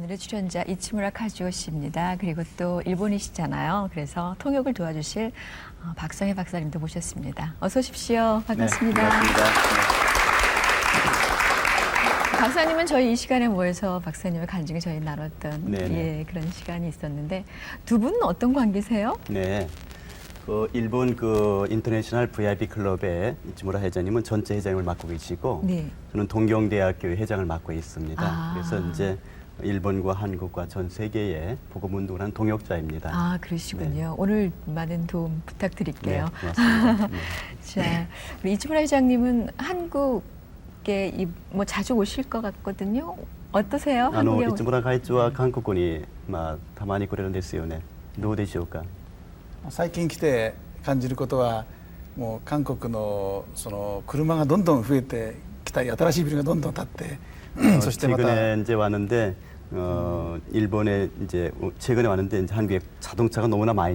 오늘의 출연자 이치무라 카즈오 씨입니다. 그리고 또 일본이시잖아요. 그래서 통역을 도와주실 박성혜 박사님도 모셨습니다. 어서 오십시오. 반갑습니다. 네, 반갑습니다. 박사님은 저희 이 시간에 모여서 박사님의 간증을 저희 나눴던 네네. 그런 시간이 있었는데 두 분은 어떤 관계세요? 네. 일본 인터내셔널 VIP 클럽의 이치무라 회장님은 전체 회장을 맡고 계시고 네. 저는 동경대학교 회장을 맡고 있습니다. 아. 그래서 이제 일본과 한국과 전 세계에 복음 운동을 한 동역자입니다. 아, 그러시군요. 네. 오늘 많은 도움 부탁드릴게요. 네, 고맙습니다. 네. 자, 우리 이치무라 회장님은 한국에 뭐 자주 오실 것 같거든요. 어떠세요? 한국에 いつもら会長は韓国にたまに来れるんですよね。どうでしょうか。最近来て感じることはもう韓国のその車がどんどん増えてきたり新しいビルがどんどん建ってそしてまた 최근에 이제 왔는데 일본에 이제 최근에 왔는데 이제 한국에 자동차가 너무나もう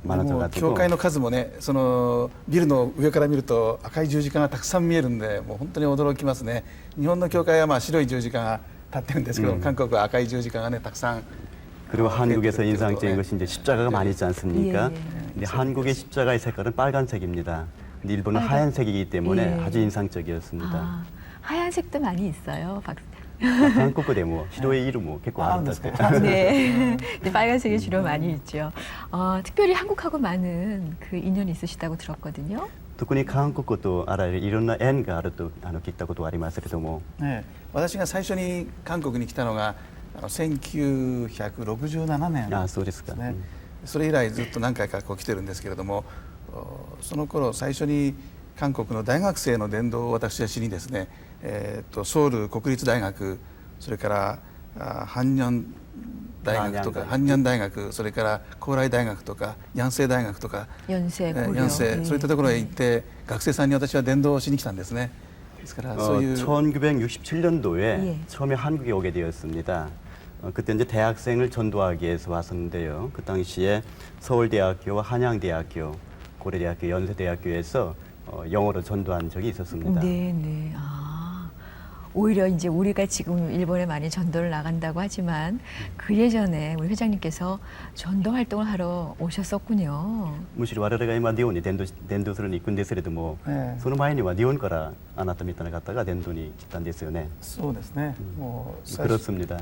많아져가지고 教会の数もねそのビルの上から見ると赤い十字架がたくさん見えるんでもう本当に驚きますね。日本の教会は白い十字架が立ってるんですけど、韓国は赤い十字架がねたくさん 그리고 한국에서 인상적인 것이 이제 십자가가 많이 있지 않습니까? 예, 예. 근데 한국의 십자가의 색깔은 빨간색입니다. 근데 일본은 하얀색이기 때문에 예. 아주 인상적이었습니다. 아, 하얀색도 많이 있어요. 한국도 데모, 히로의 이름結構 아, 아름답대. 네. 근데 빨간색이 주로 많이 있죠. 특별히 한국하고 많은 그 인연이 있으시다고 들었거든요. 特に韓国とあらゆるいろんな縁があると聞いたことはありますけれども、私が最初に韓国に来たのが1967年あ、そうですか。ね。それ以来ずっと何回か来てるんですけれども、その頃最初に韓国の大学生の伝道を私は知りですね、ソウル国立大学、それからハンニョン大学とかハンニョン大学、それから高麗大学とかヤンセイ大学とかヤンセイそういったところへ行って学生さんに私は伝道をしに来たんですね。ですからそういう 1967년도에 예. 처음에 한국에 오게 되었습니다. 그때 이제 대학생을 전도하기 위해서 왔었는데요. 그 당시에 서울대학교와 한양대학교, 고려대학교, 연세대학교에서 영어로 전도한 적이 있었습니다. 네, 네. 오히려 이제 우리가 지금 일본에 많이 전도를 나간다고 하지만 그 예전에 우리 회장님께서 전도 활동을 하러 오셨었군요. むしろ我々が今日本に伝道するに行くんですけれども、その前には日本からあなたみたいな方が伝道に来たんですよね。そうですね。もう最初 그렇습니다.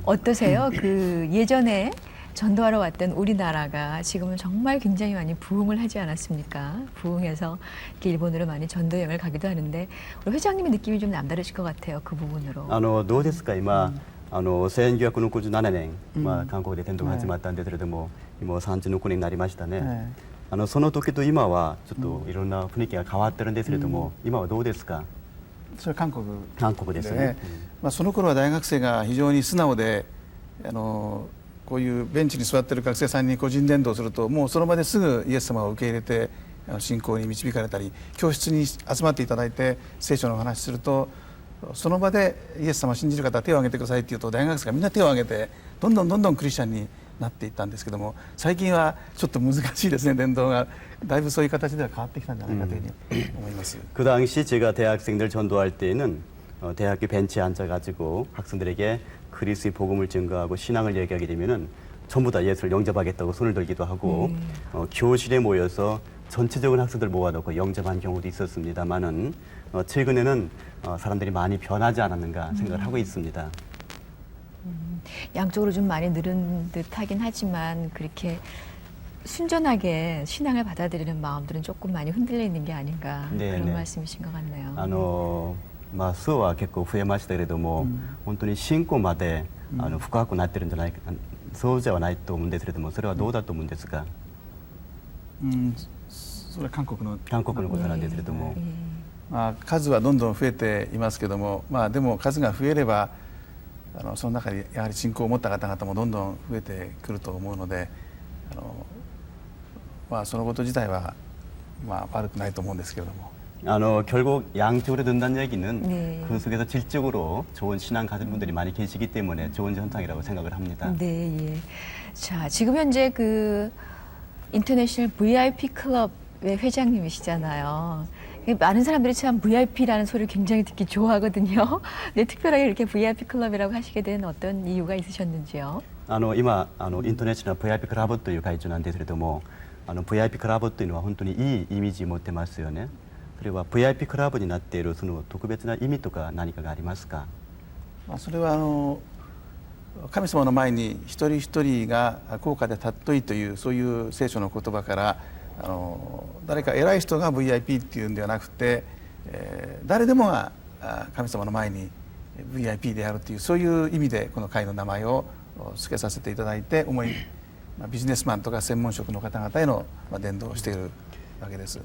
어떠세요? 그 예전에 전도하러 왔던 우리나라가 지금은 정말 굉장히 많이 부흥을 하지 않았습니까? 부흥해서 이렇게 일본으로 많이 전도 여행을 가기도 하는데 우리 회장님의 느낌이 좀 남다르실 것 같아요. 그 부분으로. どうですか今、1967年、韓国で伝道が始まったんですけれども、今36年になりましたね。その時と今はちょっといろんな雰囲気が変わってるんですけれども、今はどうですか？それは韓国ですね。その頃は大学生が非常に素直でこういうベンチに座っている学生さんに個人伝道するともうその場ですぐイエス様を受け入れて信仰に導かれたり教室に集まっていただいて聖書のお話しするとその場でイエス様を信じる方は手を挙げてくださいって言うと大学生がみんな手を挙げてどんどんクリスチャンになっていったんですけども最近はちょっと難しいですね伝道がだいぶそういう形では変わってきたんじゃないかというふうに思います。 그 당시 제가 대학생들 전도할 때에는 대학교 벤치에 앉아가지고 학생들에게 그리스의 복음을 증거하고 신앙을 얘기하게 되면은 전부 다 예수를 영접하겠다고 손을 들기도 하고 교실에 모여서 전체적인 학생들 모아놓고 영접한 경우도 있었습니다만은 최근에는 사람들이 많이 변하지 않았는가 생각을 하고 있습니다. 양쪽으로 좀 많이 늘은 듯하긴 하지만 그렇게 순전하게 신앙을 받아들이는 마음들은 조금 많이 흔들려 있는 게 아닌가 그런 말씀이신 것 같네요. 数は結構増えましたけれども、本当に信仰まで深くなってるんじゃないか、そうじゃないと思うんですけれども、それはどうだと思うんですか？それは韓国のことなんですけれども、数はどんどん増えていますけども、でも数が増えればその中にやはり信仰を持った方々もどんどん増えてくると思うので、そのこと自体は悪くないと思うんですけれども。 결국 양쪽으로 든다는 얘기는 그 속에서 질적으로 좋은 신앙 가진 분들이 많이 계시기 때문에 좋은 현상이라고 생각을 합니다. 네, 예. 자, 지금 현재 그 인터내셔널 VIP 클럽의 회장님이시잖아요. 많은 사람들이 참 VIP라는 소리를 굉장히 듣기 좋아하거든요. 네, 특별하게 이렇게 VIP 클럽이라고 하시게 된 어떤 이유가 있으셨는지요? 今イントネッショナル VIP クラブという会長なんですけれども、VIP クラブというのは本当にいいイメージを持ってますよね。それは VIP クラブになっているその特別な意味とか何かがありますか？それは神様の前に一人一人が高価で尊いというそういう聖書の言葉から誰か偉い人が VIP っていうんではなくて、誰でもが神様の前に VIP であるというそういう意味でこの会の名前を付けさせていただいて、主にビジネスマンとか専門職の方々への伝道をしているわけです。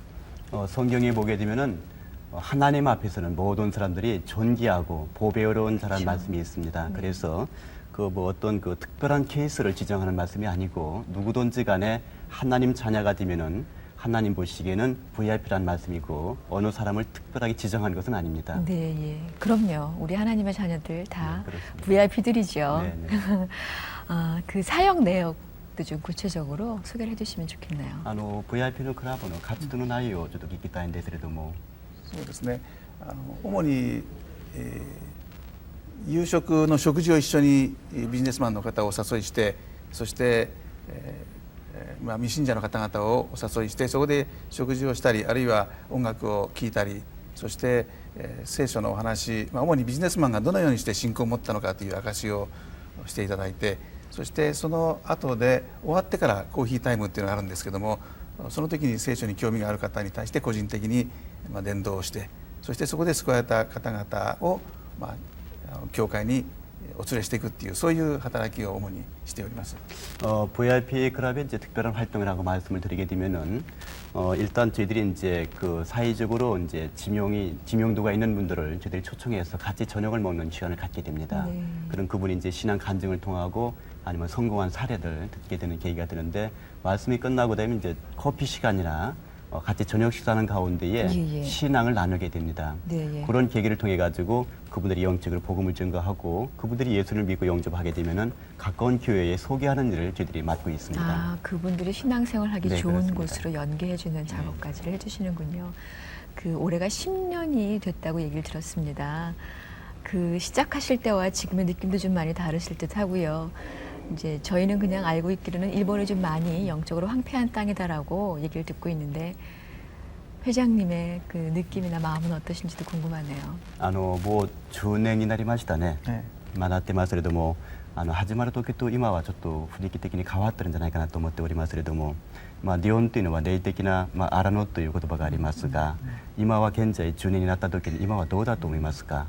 성경에 보게 되면은 하나님 앞에서는 모든 사람들이 존귀하고 보배로운 자라는 말씀이 있습니다. 그래서 그 뭐 어떤 그 특별한 케이스를 지정하는 말씀이 아니고 누구든지 간에 하나님 자녀가 되면은 하나님 보시기에는 VIP라는 말씀이고 어느 사람을 특별하게 지정하는 것은 아닙니다. 네, 예. 그럼요. 우리 하나님의 자녀들 다 네, 그렇습니다. VIP들이죠. 네, 네. 그 사역 내역도 좀 구체적으로 소개를 해주시면 좋겠네요. VIP のクラブの活動の内容をちょっと聞きたいんですけれども。そうですね。主に、夕食の食事を一緒にビジネスマンの方をお誘いして、そして、未信者の方々をお誘いして、そこで食事をしたり、あるいは音楽を聴いたり、そして、聖書のお話、主にビジネスマンがどのようにして信仰を持ったのかという証をしていただいて、そしてその後で終わってからコーヒータイムっていうのがあるんですけども、その時に聖書に興味がある方に対して個人的に伝道をして、そしてそこで救われた方々を教会にお連れしていくっていうそういう働きを主にしております。 VIP 클럽의 이제 특별한 활동이라고 말씀을 드리게 되면은 일단 저희들이 이제 그 사회적으로 이제 지명도가 있는 분들을 저희들이 초청해서 같이 저녁을 먹는 시간을 갖게 됩니다. 네. 그런 그분이 이제 신앙 간증을 통하고 아니면 성공한 사례들 듣게 되는 계기가 되는데 말씀이 끝나고 되면 이제 커피 시간이나 같이 저녁 식사하는 가운데에 예. 신앙을 나누게 됩니다. 네, 예. 그런 계기를 통해 가지고 그분들이 영적으로 복음을 증거하고 그분들이 예수를 믿고 영접하게 되면은 가까운 교회에 소개하는 일을 저희들이 맡고 있습니다. 아, 그분들이 신앙생활하기 네, 좋은 그렇습니다. 곳으로 연계해주는 작업까지를 해주시는군요. 그 올해가 10년이 됐다고 얘기를 들었습니다. 그 시작하실 때와 지금의 느낌도 좀 많이 다르실 듯 하고요. 이제 저희는 그냥 알고 있기로는 일본이 좀 많이 영적으로 황폐한 땅이다라고 얘기를 듣고 있는데 회장님의 그 느낌이나 마음은 어떠신지도 궁금하네요. もう10年になりましたね。なってますけれども、始まる時と今はちょっと雰囲気的に変わってるんじゃないかなと思っておりますけれども、リオンというのは霊的なアラノという言葉がありますが、今は現在10年になった時に今はどうだと思いますか？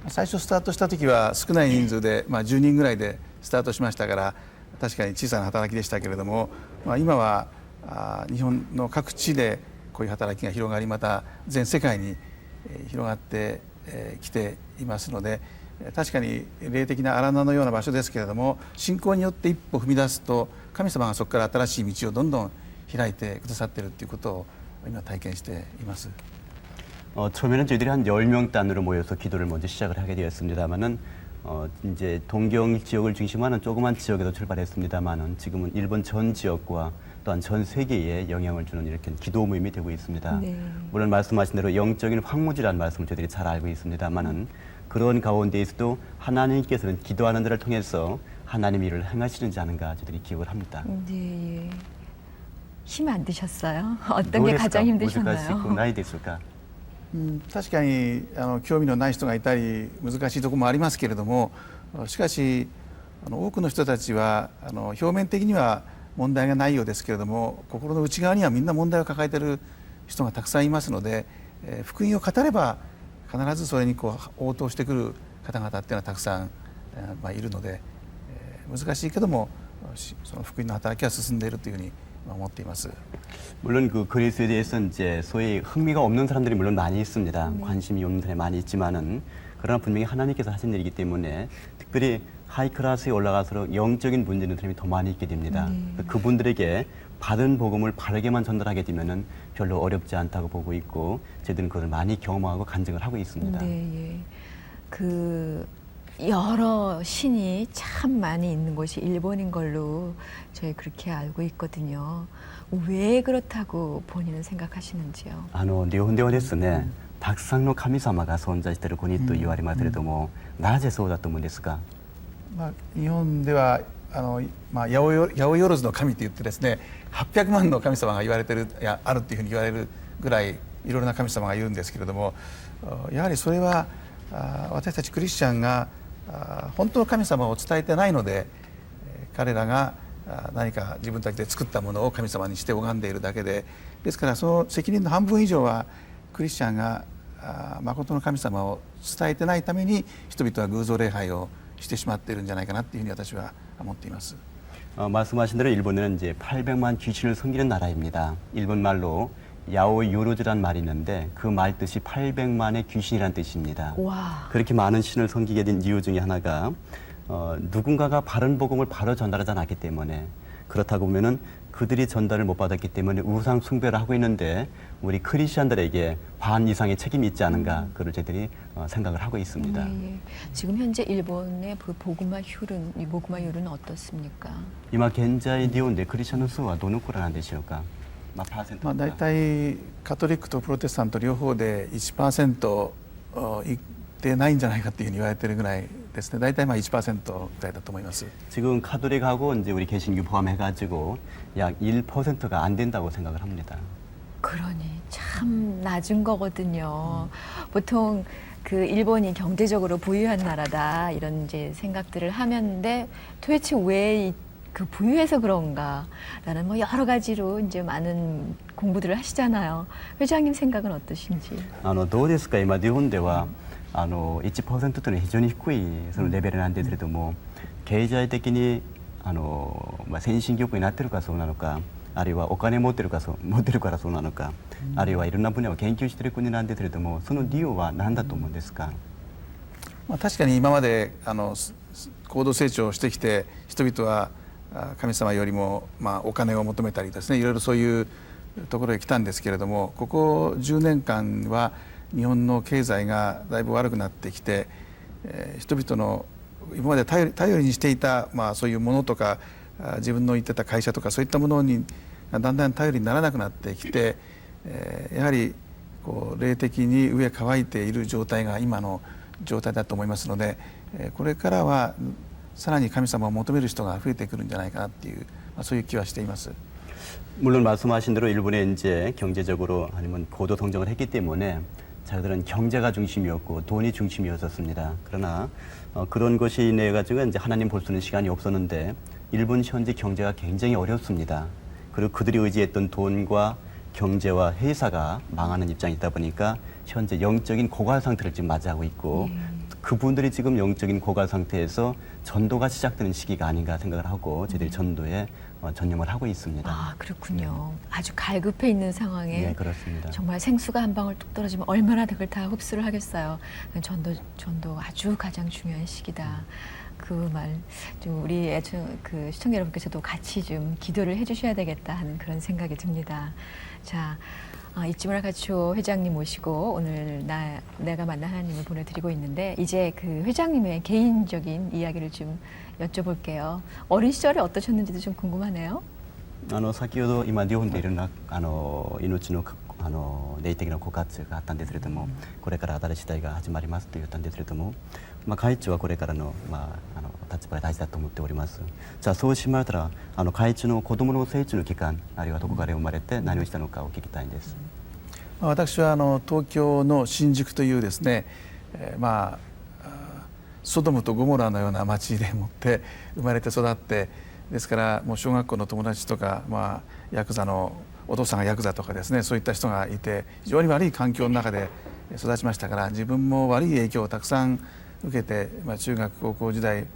最初スタートした時は少ない人数で、10人ぐらいでスタートしましたから確かに小さな働きでしたけれども、今は日本の各地でこういう働きが広がり、また全世界に広がってきていますので、確かに霊的な荒野のような場所ですけれども、信仰によって一歩踏み出すと神様がそこから新しい道をどんどん開いてくださっているということを今体験しています。 처음에는 저희들이 한 10명 단으로 모여서 기도를 먼저 시작을 하게 되었습니다만은 이제 동경 지역을 중심으로 하는 조그만 지역에서 출발했습니다만은 지금은 일본 전 지역과 또한 전 세계에 영향을 주는 이렇게 기도 모임이 되고 있습니다. 네. 물론 말씀하신 대로 영적인 황무지라는 말씀을 저희들이 잘 알고 있습니다만은 그런 가운데에서도 하나님께서는 기도하는 자를 통해서 하나님 일을 행하시는지 않은가 저희들이 기억을 합니다. 네. 힘 안 드셨어요? 어떤 게 가장 힘드셨나요? ないですか? 確かに興味のない人がいたり難しいところもありますけれども、しかし多くの人たちは表面的には問題がないようですけれども、心の内側にはみんな問題を抱えている人がたくさんいますので、福音を語れば必ずそれに応答してくる方々っていうのはたくさんいるので、難しいけどもその福音の働きは進んでいるというふうに思っています。 물론 그 그리스에 대해서 이제 소위 흥미가 없는 사람들이 물론 많이 있습니다. 관심이 없는 사람이 많이 있지만은 그러나 분명히 하나님께서 하신 일이기 때문에 특별히 하이 클래스에 올라가서 영적인 문제 있는 사람이 더 많이 있게 됩니다. 그분들에게 받은 복음을 바르게만 전달하게 되면은 별로 어렵지 않다고 보고 있고 저희들은 그걸 많이 경험하고 간증을 하고 있습니다. 네, 예. 그 여러 신이 참 많이 있는 곳이 일본인 걸로 저희 그렇게 알고 있거든요. 왜 그렇다고 본인은 생각하시는지요? 日本ではですね、たくさんの神様が存在している国と言われますけれども、なぜそうだと思うんですか？まあ、日本ではまあ、八百万の神といってですね800万の神様が言われてるあるっていうふうに言われるぐらいいろいろな神様がいるんですけれども、やはりそれは私たちクリスチャンが本当の神様を伝えてないので、彼らが何か自分たちで作ったものを神様にして拝んでいるだけで、ですからその責任の半分以上はクリスチャンが誠の神様を伝えてないために人々は偶像礼拝をしてしまっているんじゃないかなっていうふうに私は思っています。 말씀하신 대로 일본은 이제 800만 귀신을 섬기는 나라입니다. 일본 말로 야오요로즈란 말이 있는데 그 말 뜻이 800만의 귀신이란 뜻입니다. 와. 그렇게 많은 신을 섬기게 된 이유 중에 하나가 누군가가 바른 복음을 바로 전달하지 않았기 때문에, 그렇다고 보면은 그들이 전달을 못 받았기 때문에 우상 숭배를 하고 있는데 우리 크리스천들에게 반 이상의 책임이 있지 않은가, 그걸 저희들이 생각을 하고 있습니다. 예. 지금 현재 일본의 그 이 복음화율은 어떻습니까? 今現在日本でクリスチャンの数はどのくらいなんでしょうか？まあ、パーセントまあ、大体カトリックとプロテスタント両方で 1% いってないんじゃないかっていうふうに言われてるぐらいですね。大体まあ 1% ぐらいだと思います。 지금 카톨릭하고 이제 우리 개신교 포함해가지고 약 1%가 안 된다고 생각을 합니다. 그러니 참 낮은 거거든요. 보통 그 일본이 경제적으로 부유한 나라다 이런 이제 생각들을 하는데 도대체 왜 그 부유해서 그런가라는 뭐 여러 가지로 이제 많은 공부들을 하시잖아요. 회장님 생각은 어떠신지? どうですか、今日本では1% というのは非常に低いそのレベルなんですけれども、経済的に先進国になっているからそうなのか、あるいはお金持ってるからそうなのか、あるいはいろんな分野を研究している国なんですけれども、その理由は何だと思うんですか？まあ、確かに今まで高度成長してきて人々は神様よりもお金を求めたりですね、いろいろそういうところへ来たんですけれども、ここ10年間は日本の経済がだいぶ悪くなってきて、人々の今まで頼りにしていたそういうものとか自分の言ってた会社とかそういったものにだんだん頼りにならなくなってきて、やはり霊的に飢え乾いている状態が今の状態だと思いますので、これからはさらに神様を求める人が増えてくるんじゃないかなっていう、そういう気はしています。 물론 말씀하신 대로 일본에 이제 경제적으로 아니면 고도 성장을 했기 때문에 자기들은 경제가 중심이었고 돈이 중심이었었습니다. 그러나 그런 것이 인해 가지고 이제 하나님 볼 수 있는 시간이 없었는데, 일본 현재 경제가 굉장히 어렵습니다. 그리고 그들이 의지했던 돈과 경제와 회사가 망하는 입장이 있다 보니까 현재 영적인 고갈 상태를 지금 맞이하고 있고, 그분들이 지금 영적인 고갈 상태에서 전도가 시작되는 시기가 아닌가 생각을 하고 저희들이 전도에 전념을 하고 있습니다. 아, 그렇군요. 아주 갈급해 있는 상황에 네, 그렇습니다. 정말 생수가 한 방울 뚝 떨어지면 얼마나 그걸 다 흡수를 하겠어요. 전도 아주 가장 중요한 시기다. 그 말 좀 우리 그 시청자 여러분께서도 같이 좀 기도를 해주셔야 되겠다 하는 그런 생각이 듭니다. 자, 이쯤을 가초 회장님 모시고 오늘 내가 만난 하나님을 보내드리고 있는데, 이제 그 회장님의 개인적인 이야기를 좀 여쭤볼게요. 어린 시절에 어떠셨는지도 좀 궁금하네요. 先ほど今日本でいろんな命の霊的な枯渇があったんですけれども、これから新しい時代が始まりますと言ったんですけれども、会長はこれからの立場が大事だと思っております。じゃあそうしましたら会長の子どもの成長の期間、あるいはどこから生まれて何をしたのかを聞きたいんです。私は東京の新宿というですね、ソドムとゴモラのような町でもって生まれて育って、ですからもう小学校の友達とか、ヤクザのお父さんがヤクザとかですね、そういった人がいて非常に悪い環境の中で育ちましたから、自分も悪い影響をたくさん受けて、中学高校時代、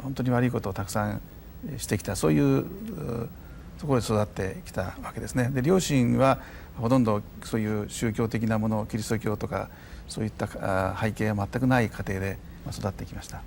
本当に悪いことをたくさんしてきた、そういうところで育ってきたわけですね。で、両親はほとんどそういう宗教的なもの、キリスト教とかそういった背景は全くない家庭で育ってきました。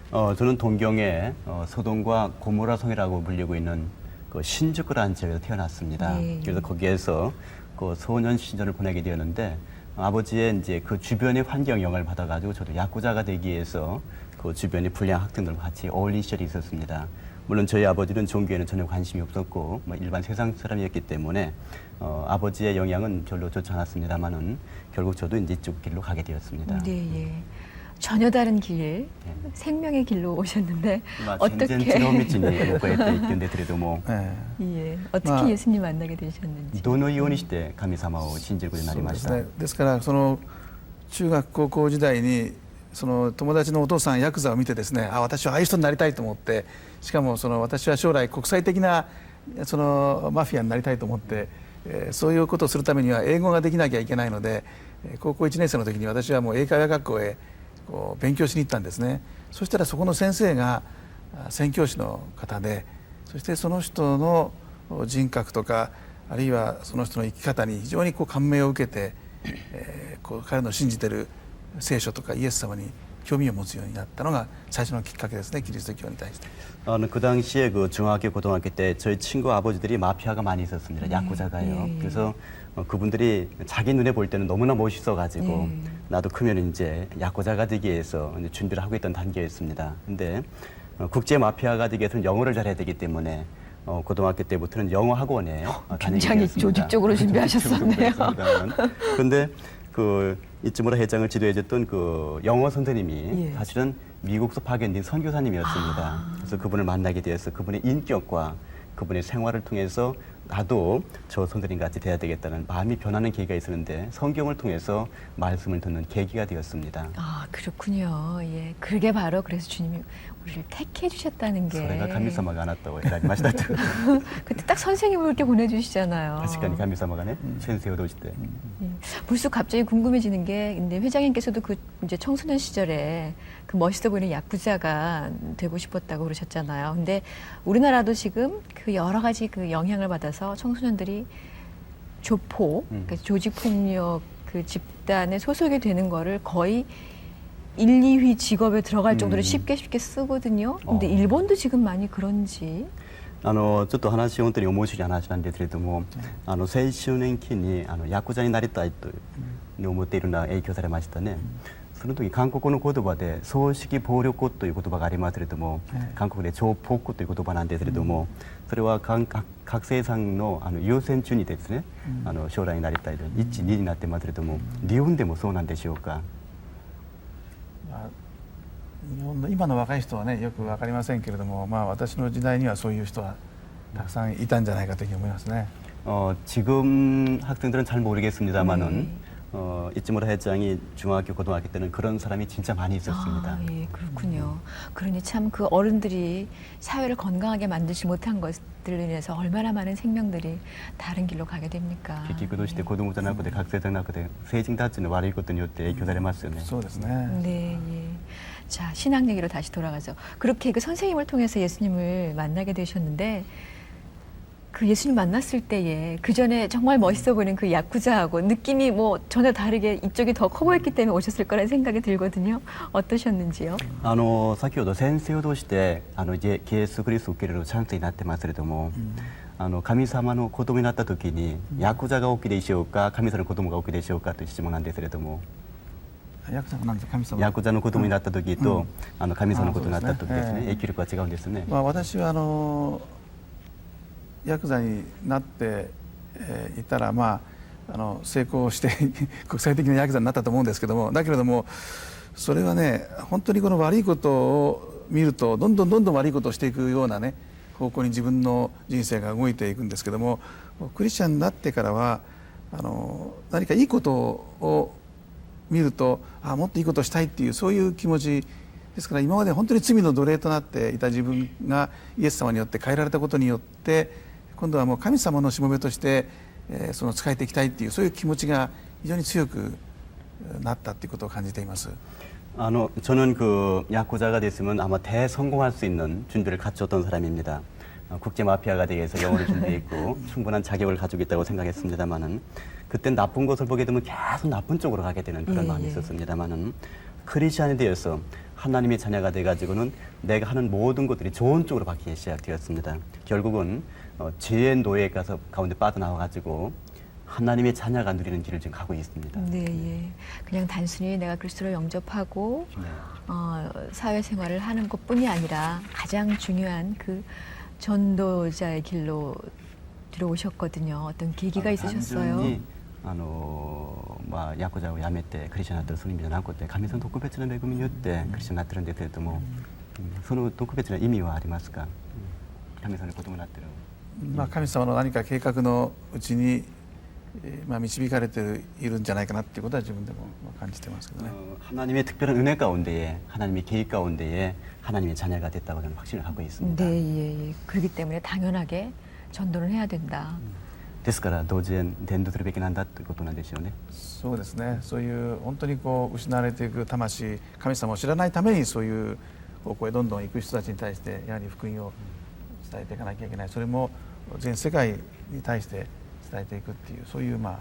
저는 동경의 소돔과 고모라성이라고 불리고 있는 그 신주쿠라는 지역에서 태어났습니다. 네. 그래서 거기에서 그 소년 시절을 보내게 되었는데, 아버지의 이제 그 주변의 환경 영향을 받아가지고 저도 야구자가 되기 위해서 그 주변의 불량 학생들과 같이 어울린 시절이 있었습니다. 물론 저희 아버지는 종교에는 전혀 관심이 없었고 뭐 일반 세상 사람이었기 때문에 아버지의 영향은 별로 좋지 않았습니다만은 결국 저도 이제 이쪽 길로 가게 되었습니다. 네, 예. 전혀 다른 길, 생명의 길로 오셨는데 어떻게 어떻게 예수님 만나게 되셨는지. どのようにして神様を信じることになりました？ですからその中学高校時代にその友達のお父さんヤクザを見てですね、私はああいう人になりたいと思って、しかもその私は将来国際的なそのマフィアになりたいと思って、そういうことをするためには英語ができなきゃいけないので、高校1年生の時に私はもう英会話学校へこう勉強しに行ったんですね。そしたらそこの先生が宣教師の方で、そしてその人の人格とかあるいはその人の生き方に非常にこう感銘を受けて、こう彼の信じてる聖書とかイエス様に興味を持つようになったのが最初のきっかけですね。キリスト教に対して。그 당시에 그 중학교 고등학교 때 저희 친구 아버지들이 마피아가 많이 있었습니다. 야구자가요. 그래서 그분들이 자기 눈에 볼 때는 너무나 멋있어가지고 나도 크면 이제 야구자가 되기 위해서 이제 준비를 하고 있던 단계였습니다. 근데 국제 마피아가 되기 위해서는 영어를 잘해야 되기 때문에 고등학교 때부터는 영어 학원에 굉장히 조직적으로 준비하셨었네요. 근데 그 이쯤으로 해장을 지도해줬던 그 영어 선생님이 사실은 미국에서 파견된 선교사님이었습니다. 그래서 그분을 만나게 되어서 그분의 인격과 그분의 생활을 통해서 나도 저 선생님 같이 돼야 되겠다는 마음이 변하는 계기가 있었는데 성경을 통해서 말씀을 듣는 계기가 되었습니다. 아, 그렇군요. 예, 그게 바로 그래서 주님이 우리를 택해 주셨다는 게. それが神様があなたを選びましたと。 그때 딱 선생님을 이렇게 보내주시잖아요. 確かに神様がね、先生を通して。 불쑥 갑자기 궁금해지는 게, 근데 회장님께서도 그 이제 청소년 시절에 그 멋있어 보이는 야쿠자가 되고 싶었다고 그러셨잖아요. 근데 우리나라도 지금 그 여러 가지 그 영향을 받아서 청소년들이 조포, 그러니까 조직폭력 그 집단에 소속이 되는 거를 거의 1, 2위 직업에 들어갈 정도로 쉽게 쓰거든요. 근데 일본도 지금 많이 그런지. ちょっと話本当に面白い話なんですけれども、青春年期にヤクザになりたいと思っているのは影響されましたね。その時韓国の言葉で葬式暴力という言葉がありますけれども、韓国で超ポックという言葉なんですけれども、それは学生さんの優先順位ですね、将来になりたいと1、2になってますけれども、日本でもそうなんでしょうか？日本の今の若い人はねよく分かりませんけれども、私の時代にはそういう人はたくさんいたんじゃないかというふうに思いますね。 지금 학생들은 잘 모르겠습니다만은 이쯤으로 회장이 중학교 고등학교 때는 그런 사람이 진짜 많이 있었습니다. 아, 예, 그렇군요. 그러니 참 그 어른들이 사회를 건강하게 만들지 못한 것들로 인해서 얼마나 많은 생명들이 다른 길로 가게 됩니까? 結局どうして子供じゃなくて学生じゃなくて成人たちの悪いことによって影響されますよね。そうですね。 네, 예. 자, 신앙 얘기로 다시 돌아가서 그렇게 그 선생님을 통해서 예수님을 만나게 되셨는데 그 예수님 만났을 때에 그 전에 정말 멋있어 보이는 그 야쿠자하고 느낌이 뭐 전혀 다르게 이쪽이 더 커 보였기 때문에 오셨을 거라는 생각이 들거든요. 어떠셨는지요? 先ほど先生を通してイエス・キリストを受け入れるチャンスになってますけれども、神様の子供になった時にヤクザが大きいでしょうか、神様の子供が大きいでしょうかという質問なんですけれども、ヤクザの子供になった時と神様の子供になった時ですね、影響力は違うんですね。私はヤクザになっていたら成功して国際的なヤクザになったと思うんですけども、だけれどもそれはね本当にこの悪いことを見るとどんどん悪いことをしていくようなね方向に自分の人生が動いていくんですけども、クリスチャンになってからは何かいいことを見るともっといいことをしたいっていうそういう気持ちですから、今まで本当に罪の奴隷となっていた自分がイエス様によって変えられたことによって今度はもう神様のしもべとしてその仕えていきたいっていうそういう気持ちが非常に強くなったっていうことを感じています。 저는 그 야쿠자가 됐으면 아마 대성공할 수 있는 준비를 갖췄던 사람입니다. 국제 마피아가 되기 위해서 영어를 준비했고 충분한 자격을 가지고 있다고 생각했습니다만은 그때 나쁜 것을 보게 되면 계속 나쁜 쪽으로 가게 되는 그런 마음이 있었습니다만은 크리스찬이 되어서 하나님의 자녀가 돼가지고는 내가 하는 모든 것들이 좋은 쪽으로 바뀌기 시작되었습니다. 결국은 죄의 노예에 가서 가운데 빠져나와가지고 하나님의 자녀가 누리는 길을 지금 가고 있습니다. 네, 예. 그냥 단순히 내가 그리스도를 영접하고 네. 사회생활을 하는 것뿐이 아니라 가장 중요한 그 전도자의 길로 들어오셨거든요. 어떤 계기가 있으셨어요? ヤクザを辞めてクリスチャンになったらその意味じゃなくて神様の特別な恵みによってクリスチャンになってるんですけれども、その特別な意味はありますか？神様の子供になってる。まあ、神様の何か計画のうちに、まあ、導かれているんじゃないかなっていうことは自分でも感じてますけどね。 하나님의 특별한 은혜 가운데에 하나님의 계획 가운데에 하나님의 자녀가 됐다고 저는 확신을 갖고 있습니다. 네, 예, 예. 그렇기 때문에 당연하게 전도를 해야 된다. ですから同時に伝道するべきなんだということなんでしょうね。そうですね。そういう本当にこう失われていく魂、神様を知らないためにそういう方向へどんどん行く人たちに対してやはり福音を伝えていかなきゃいけない。それも全世界に対して伝えていくっていうそういうまあ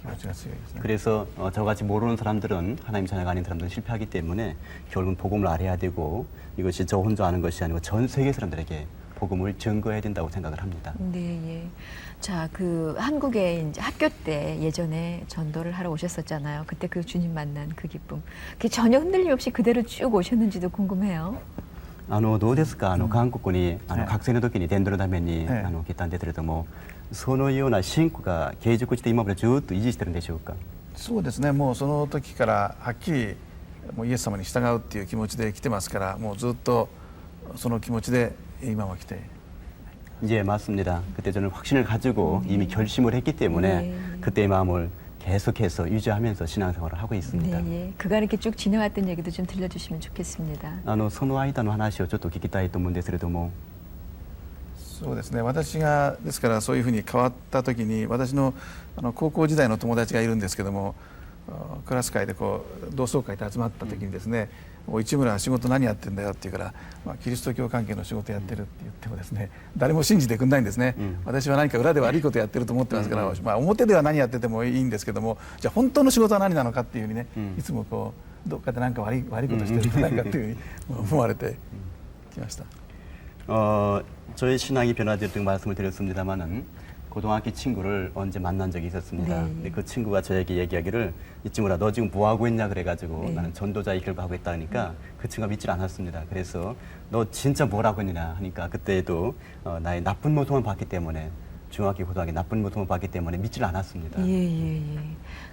気持ちが強いですね。 그래서 저같이 모르는 사람들은 하나님 자녀가 아닌 사람들은 실패하기 때문에 결국은 복음을 알아야 되고 이것이 저 혼자 아는 것이 아니고 전 세계 사람들에게 복음을 증거해야 된다고 생각을 합니다. 네, 예. 자, 그 한국에 이제 학교 때 예전에 전도를 하러 오셨었잖아요. 그때 그 주님 만난 그 기쁨. 그게 전혀 흔들림 없이 그대로 쭉 오셨는지도 궁금해요. どうですか韓国に学生の時に伝道のためにええ来たんですけれどもそのような信仰が継続して今までずっと維持してるんでしょうか？そうですね。もうその時からはっきりもうイエス様に従うっていう気持ちで来てますからもうずっとその気持ちで今は来て 예, 맞습니다. 그때 저는 확신을 가지고 이미 결심을 했기 때문에 네. 그때의 마음을 계속해서 유지하면서 신앙생활을 하고 있습니다. 네, 예. 그간 이렇게 쭉 지내왔던 얘기도 좀 들려주시면 좋겠습니다. その間の話をちょっと聞きたいと思うんですけれどもそうですね。私がですからそういうふうに変わった時に私の高校時代の友達がいるんですけどもクラス会でこう同窓会で集まった時にですね、もう市村は仕事何やってんだよって言うから、まあ、キリスト教関係の仕事やってるって言ってもですね誰も信じてくれないんですね、私は何か裏で悪いことやってると思ってますから、まあ、表では何やっててもいいんですけどもじゃあ本当の仕事は何なのかっていうふうにね、いつもこうどっかで何か悪いことしてるんじゃないかっていうふうに思われてきました。 저의 신앙이 변화되었다고 말씀을 드렸습니다마는 고등학교 친구를 언제 만난 적이 있었습니다. 네. 근데 그 친구가 저에게 얘기하기를 이쯤으로 너 지금 뭐 하고 있냐 그래가지고 네. 나는 전도자의 길을 하고 있다니까 그 친구가 믿질 않았습니다. 그래서 너 진짜 뭐라고 했느냐 하니까 그때도 나의 나쁜 모습을 봤기 때문에 중학교 고등학교 나쁜 모습을 봤기 때문에 믿질 않았습니다. 예, 예, 예.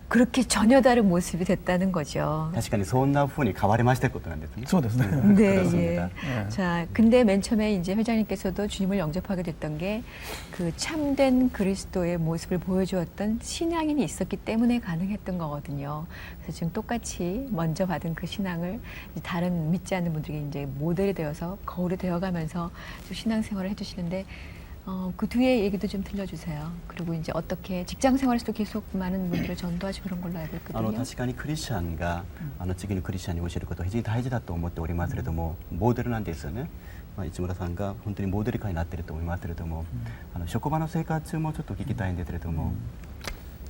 그렇게 전혀 다른 모습이 됐다는 거죠. 確かにそんな風に変わりましたことなんですね。そうですね。 네, 그렇습니다. 예. 자, 근데 맨 처음에 이제 회장님께서도 주님을 영접하게 됐던 게 그 참된 그리스도의 모습을 보여주었던 신앙인이 있었기 때문에 가능했던 거거든요. 그래서 지금 똑같이 먼저 받은 그 신앙을 이제 다른 믿지 않는 분들에게 이제 모델이 되어서 거울이 되어가면서 신앙생활을 해주시는데 그 뒤에 얘기도 좀 들려주세요. 그리고 이제 어떻게 직장 생활에서도 계속 많은 분들을 전도하시고 그런 걸로 알고 있거든요. 確かにクリスチャンが次のクリスチャンに教えることは非常に大事だと思っておりますけれども、モデルなんですよね。市村さんが本当にモデル化になっていると思いますけれども、職場の生活もちょっと聞きたいんですけれども、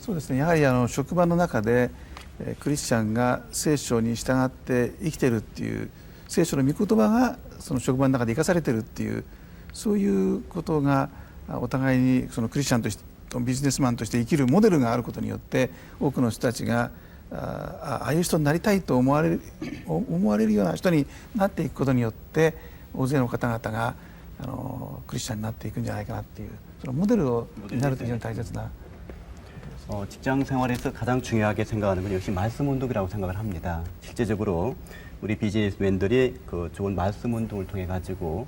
そうですね。やはり職場の中でクリスチャンが聖書に従って生きてるっていう聖書の御言葉がその職場の中で生かされてるっていうそういうことがお互いにそのクリスチャンとしてビジネスマンとして生きるモデルがあることによって多くの人たちがああいう人になりたいと思われるような人になっていくことによって大勢の方々がクリスチャンになっていくんじゃないかなっていうそのモデルになると非常に大切な 직장 생활에서 가장 중요하게 생각하는 건 역시 말씀 운동이라고 생각을 합니다. 실제적으로 우리 비즈니스맨들이 그 좋은 말씀 운동을 통해 가지고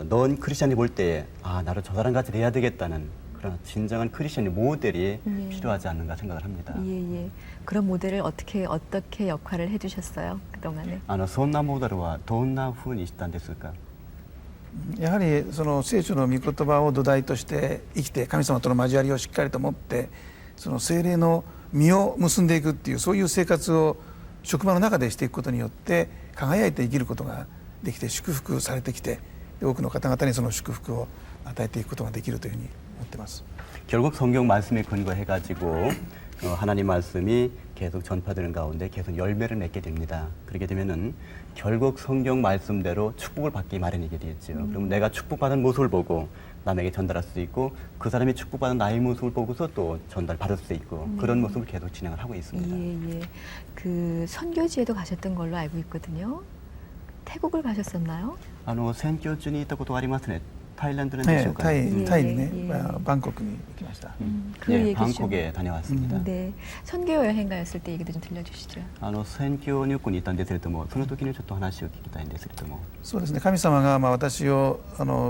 넌 크리스찬이 볼 때 나를 저 사람 같이 돼야 되겠다는 그런 진정한 크리스찬의 모델이 필요하지 않는가 생각을 합니다. 예, 예. 그런 모델을 어떻게 역할을 해주셨어요 그동안에? そんなモデルはどんな風にしたんですか？やはりその聖書の御言葉を土台として生きて神様との交わりをしっかりと持ってその聖霊の実を結んでいくっていうそういう生活を職場の中でしていくことによって輝いて生きることができて祝福されてきて多くの方々にその祝福を与えていくことができるというふうに思っています。 결국 성경 말씀에 근거해 가지고 하나님 말씀이 계속 전파되는 가운데 계속 열매를 맺게 됩니다. 그렇게 되면은 결국 성경 말씀대로 축복을 받기 마련이게 되겠죠. 그럼 내가 축복받은 모습을 보고 남에게 전달할 수도 있고 그 사람이 축복받은 나의 모습을 보고서 또 전달받을 수도 있고 그런 모습을 계속 진행을 하고 있습니다. 예, 예. 그 선교지에도 가셨던 걸로 알고 있거든요. 태국을 가셨었나요? 選挙中に行ったことがありますね。タイランドでしょうか。タイにえね、バンコクに行きました。 그 예, 얘기 좀. 방콕에 다녀왔습니다. 네, 선교 여행 가였을 때 얘기도 좀 들려주시죠. 選挙入国に行ったんですけれども、その時にちょっと話を聞きたいんですけれども。そうですね。神様が私を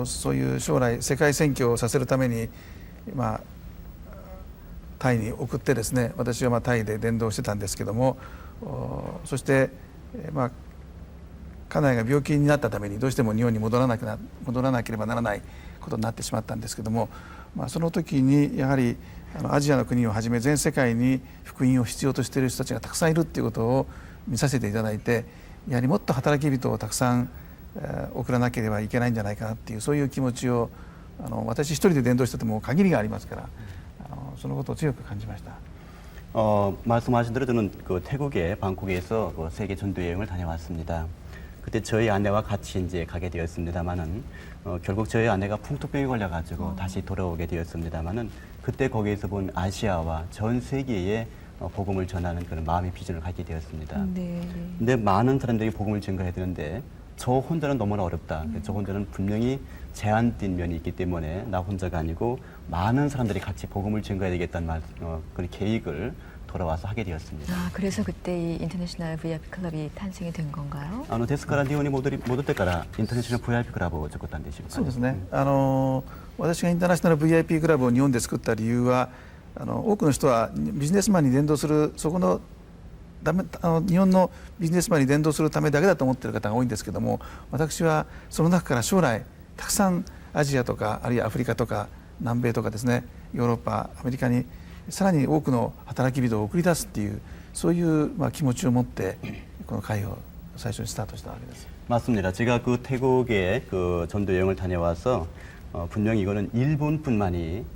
そういう将来世界宣教をさせるためにタイに送ってですね、私はタイで伝道してたんですけども、そして家内が病気になったためにどうしても日本に戻らなければならないことになってしまったんですけども、その時にやはりアジアの国をはじめ全世界に福音を必要としている人たちがたくさんいるっていうことを見させていただいて、やはりもっと働き人をたくさん送らなければいけないんじゃないかなっていうそういう気持ちを私一人で伝道してても限りがありますから、そのことを強く感じました。 말씀하신 대로 저는 그 태국의 방콕에서 그 세계 전도 여행을 다녀왔습니다. 그때 저희 아내와 같이 이제 가게 되었습니다만은 결국 저희 아내가 풍토병에 걸려가지고 다시 돌아오게 되었습니다만은 그때 거기에서 본 아시아와 전 세계에 복음을 전하는 그런 마음의 비전을 갖게 되었습니다. 네. 근데 많은 사람들이 복음을 전가해야 되는데 저 혼자는 너무나 어렵다. 저 혼자는 분명히 제한된 면이 있기 때문에 나 혼자가 아니고 많은 사람들이 같이 복음을 전가해야 되겠다는 그런 계획을 돌아와서 하게 되었습니다. 아, 그래서 그때 이 인터내셔널 VIP 클럽이 탄생이 된 건가요? ですから日本に戻ってからインターナショナル VIP クラブを作ったんでしょうか。そうですね。私がインターナショナル VIP クラブを日本で作った理由は、多くの人はビジネスマンに伝道するそこの日本のビジネスマンに伝道するためだけだと思っている方が多いんですけども、私はその中から将来たくさんアジアとかあるいはアフリカとか南米とかですね、ヨーロッパ、アメリカにさらに多くの働き人を送り出すっていうそういう気持ちを持ってこの会を最初にスタートしたわけです。 맞습니다. 제가 그 태국에 그 전도 여행을 다녀와서 분명히 이거는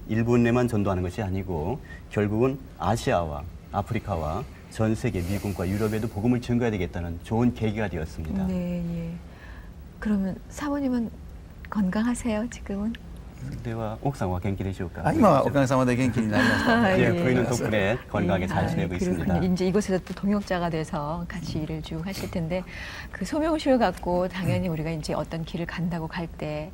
일본에만 전도하는 것이 아니고 결국은 아시아와 아프리카와 전 세계 미국과 유럽에도 복음을 전가해야 되겠다는 좋은 계기가 되었습니다. 네, 예. 그러면 사모님은 건강하세요, 지금은? では奥さんは元気でしょうか。今はおかげさまで元気になりました。 예, 예. 부인은 덕분에 건강하게 잘 지내고 있습니다. 그렇군요. 이제 이곳에서 또 동역자가 돼서 같이 일을 쭉 하실 텐데 그 소명의식을 갖고 당연히 우리가 이제 어떤 길을 간다고 갈 때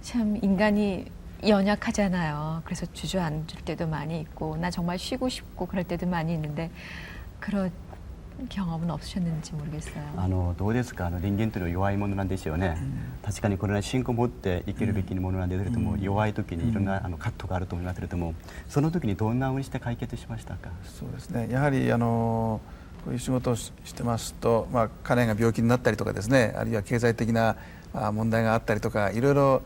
참 인간이 연약하잖아요. 그래서 주저앉을 때도 많이 있고 나 정말 쉬고 싶고 그럴 때도 많이 있는데 그런 경험은 없으셨는지 모르겠어요. どうですか。人間というのは弱いものなんですよね。確かにこれは信仰を持って生きるべきものなんですけれども、弱い時にいろんな葛藤があると思いますけれども、その時にどんなふうにして解決しましたか。そうですね。やはりこういう仕事をしてますと、彼が病気になったりとかですね、あるいは経済的な問題があったりとかいろいろ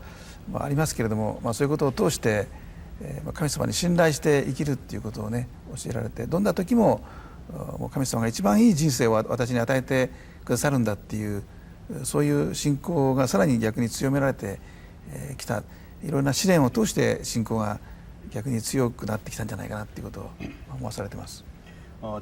ありますけれども、そういうことを通して神様に信頼して生きるっていうことをね教えられて、どんな時も神様が一番いい人生を私に与えてくださるんだっていうそういう信仰がさらに逆に強められてきた。いろんな試練を通して信仰が逆に強くなってきたんじゃないかなっていうことを思わされてます。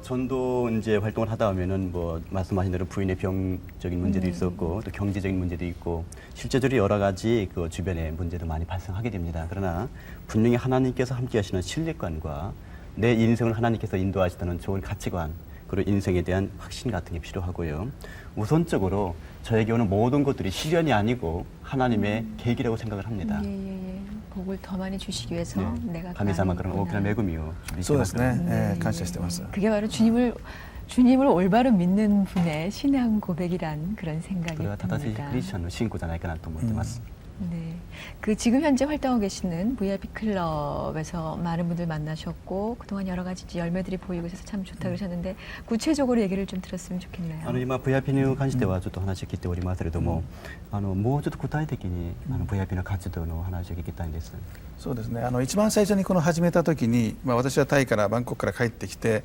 전도 이제 활동을 하다 보면은 뭐 말씀하신 대로 부인의 병적인 문제도 있었고 또 경제적인 문제도 있고 실제적으로 여러 가지 그 주변의 문제도 많이 발생하게 됩니다. 그러나 분명히 하나님께서 함께하시는 신뢰관과 내 인생을 하나님께서 인도하시다는 좋은 가치관 그리고 인생에 대한 확신 같은 게 필요하고요. 우선적으로 저에게 오는 모든 것들이 시련이 아니고 하나님의 계기라고 생각을 합니다. 예. 복을 더 많이 주시기 위해서 내가 神様からの大きな恵みをそうですね。感謝してます。 그게 바로 주님을 올바로 믿는 분의 신앙 고백이란 그런 생각이 これは正しい 듭니다. クリスチャンの信仰じゃないかなと思ってます。 네, 그 지금 현재 활동하고 계시는 VIP 클럽에서 많은 분들 만나셨고 그동안 여러 가지 열매들이 보이고 있어서 참 좋다 그러셨는데 구체적으로 얘기를 좀 들었으면 좋겠네요. 今 VIP に関してはちょっと話を聞いておりますけれども、もうちょっと具体的にVIP の活動の話を聞きたいんです。そうですね。一番最初にこの始めた時に、私はタイからバンコクから帰ってきて